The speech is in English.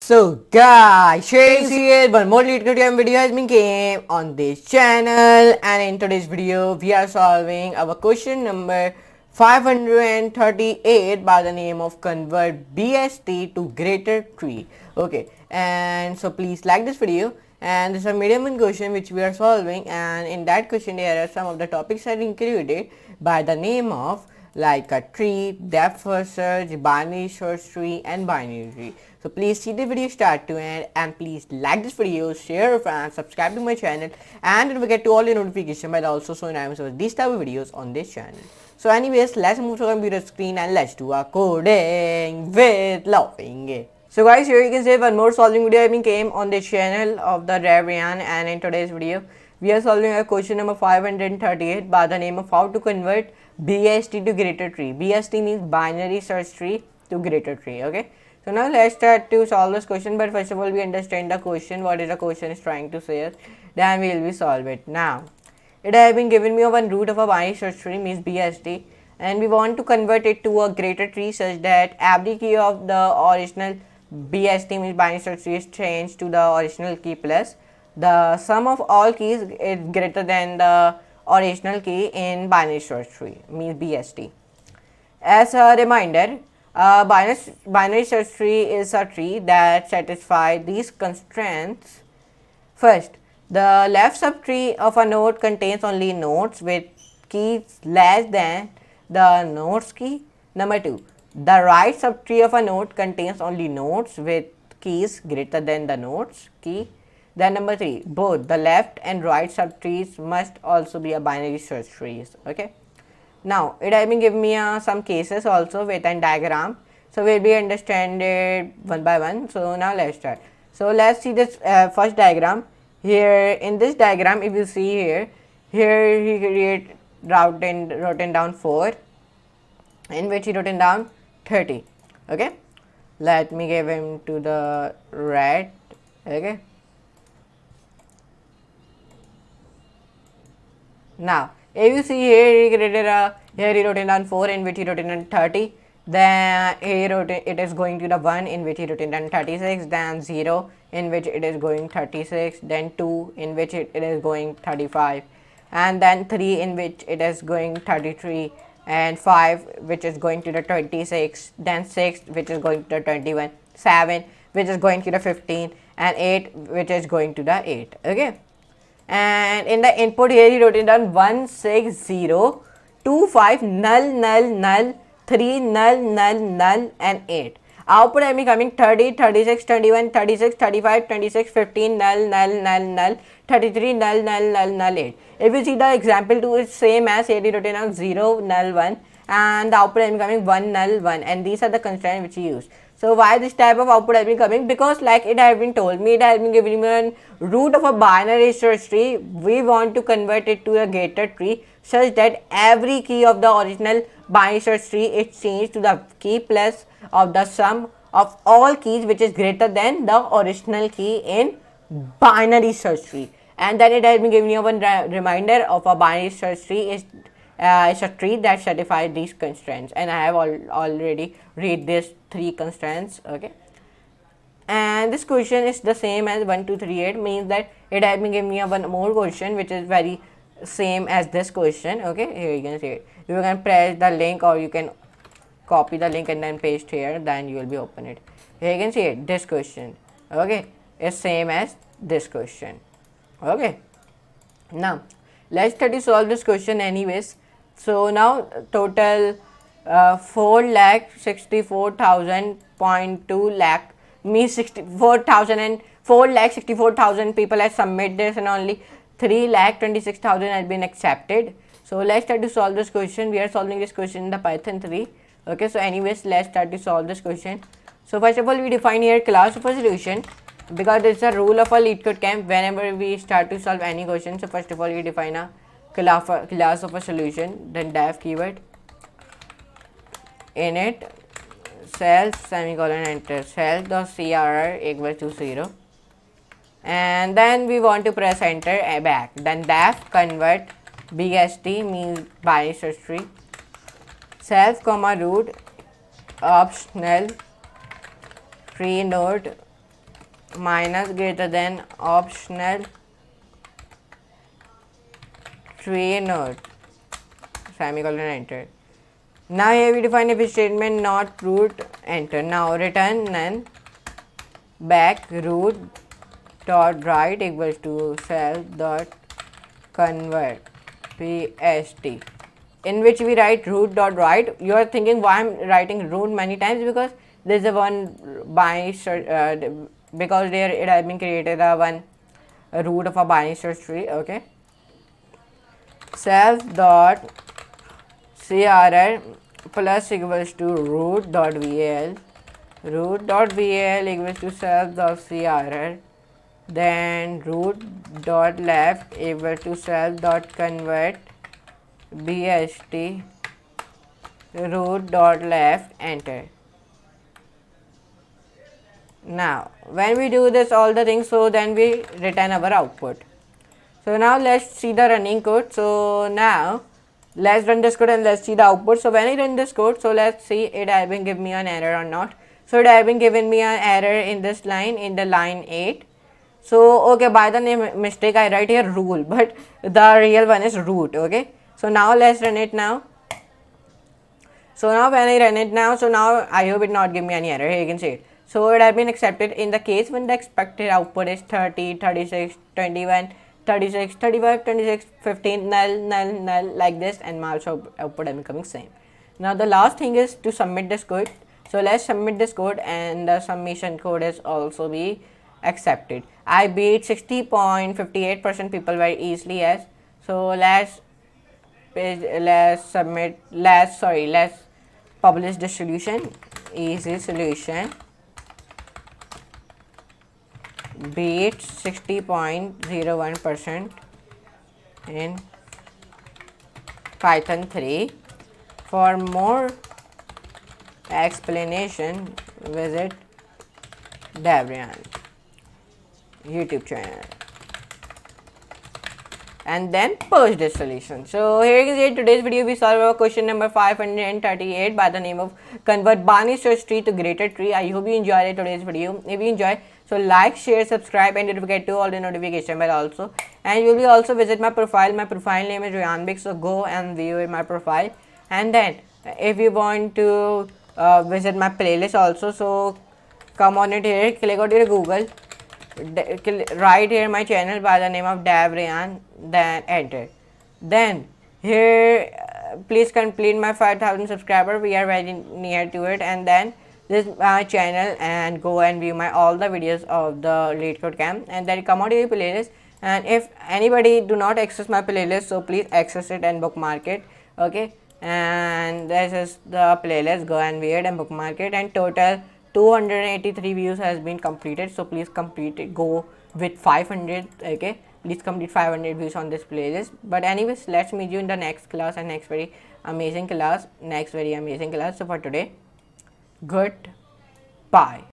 So guys, here one more LeetCode video has been came on this channel, and in today's video we are solving our question number 538 by the name of convert BST to greater tree. Okay, and so please like this video, and this is a medium one question which we are solving, and in that question there are some of the topics are included by the name of like a tree, depth first search, binary search tree and binary tree. So please see the video start to end, and please like this video, share and subscribe to my channel, and don't forget to all your notification by also so I'm these type of videos on this channel. So anyways, let's move to the computer screen and let's do a coding with laughing. So guys, here you can see one more solving video I came on the channel of the Rayyan, and in today's video we are solving a question number 538 by the name of how to convert BST to greater tree. BST means binary search tree to greater tree. Okay, so now let's start to solve this question, but first of all we understand the question, what is the question is trying to say, then we will solve it. Now it has been given me one root of a binary search tree means BST, and we want to convert it to a greater tree such that every key of the original BST means binary search tree is changed to the original key plus the sum of all keys is greater than the original key in binary search tree means BST. As a reminder, binary search tree is a tree that satisfies these constraints. First, the left subtree of a node contains only nodes with keys less than the nodes key. Number 2, the right subtree of a node contains only nodes with keys greater than the nodes key. Then number 3, both the left and right subtrees must also be a binary search trees. Okay. Now it has been given me some cases also with a diagram, so we'll be understand it one by one. So now let's start. So let's see this first diagram. Here in this diagram, if you see here he create written down 4, in which he written down 30. Okay, let me give him to the red. Okay. Now, if you see here, he created here he wrote in down 4 in which he wrote in down 30. Then he wrote it is going to the 1 in which he wrote in down 36. Then 0 in which it is going 36. Then 2 in which it is going 35. And then 3 in which it is going 33. And 5 which is going to the 26. Then 6 which is going to the 21. 7 which is going to the 15. And 8 which is going to the 8. Okay. And in the input here he wrote it down 1 6 0 2 5 null null null 3 null null null and 8. Output I am coming 30 36 21 36 35 26 15 null null null null 33 null null null null 8. If you see the example 2 is same as here he wrote it down 0 null 1, and the output I am coming 1 null 1, and these are the constraints which he used. So why this type of output has been coming? Because like it has been told me, it has been given me a root of a binary search tree. We want to convert it to a greater tree such that every key of the original binary search tree is changed to the key plus of the sum of all keys which is greater than the original key in binary search tree. And then it has been given you one reminder of a binary search tree is it's a tree that satisfies these constraints, and I have already read these 3 constraints. Okay, and this question is the same as 1238, means that it has been giving me one more question which is very same as this question. Okay, here you can see it. You can press the link or you can copy the link and then paste here, then you will be open it. Here you can see it, this question. Okay, is same as this question. Okay, now let's try to solve this question anyways. So now total 4,64,000.2 lakh means 64,000 and 4,64,000 people have submitted this, and only 3,26,000 has been accepted. So let's try to solve this question. We are solving this question in the Python 3. Okay, so anyways, let's start to solve this question. So first of all, we define here class of a solution, because it's a rule of a LeetCode camp whenever we start to solve any question. So first of all, we define a class of a solution, then def keyword, init self semicolon enter self.crr equals to 0, and then we want to press enter back. Then def convert BST means binary search tree, self comma root optional tree node minus greater than optional tree node, semicolon, enter. Now here we define if statement not root, enter. Now return none, back root dot write equals to self dot convert pst, in which we write root dot write. You are thinking why I'm writing root many times, because there is a one binary because there it has been created a root of a binary search tree. Okay, self dot crr plus equals to root dot val, root dot val equals to self dot crr, then root dot left equal to self dot convert bst, root dot left, enter. Now when we do this all the things, so then we return our output. So now let's see the running code. So now let's run this code and let's see the output. So when I run this code, so let's see it has been give me an error or not. So it has been given me an error in this line, in the line 8. So okay, by the name mistake I write here rule, but the real one is root. Okay, so now let's run it now. So now when I run it now, so now I hope it not give me any error. Here you can see it. So it has been accepted in the case when the expected output is 30, 36, 21, 36, 35, 26, 15, null, null, null, like this, and my also output is becoming same. Now the last thing is to submit this code. So let's submit this code, and the submission code is also be accepted. I beat 60.58% people very easily. Yes, so let's publish the solution. Easy solution beat 60.01% in Python 3. For more explanation, visit Rayyan YouTube channel and then post this solution. So here you can see in today's video we solve our question number 538 by the name of convert binary search tree to greater tree. I hope you enjoyed today's video. If you enjoy, so like, share, subscribe, and don't forget to all the notification bell also. And you will also visit my profile. My profile name is Rayyan, so go and view my profile. And then if you want to visit my playlist also, so come on it here, click on your Google, write here my channel by the name of Rayyan, then enter. Then here please complete my 5,000 subscriber. We are very near to it. And then this my channel, and go and view my all the videos of the LeetCode camp, and then come out to your playlist. And if anybody do not access my playlist, so please access it and bookmark it. Okay, and this is the playlist. Go and view it and bookmark it. And total 283 views has been completed, so please complete it. Go with 500. Okay, please complete 500 views on this playlist. But anyways, let's meet you in the next class, and next very amazing class. So for today, goodbye.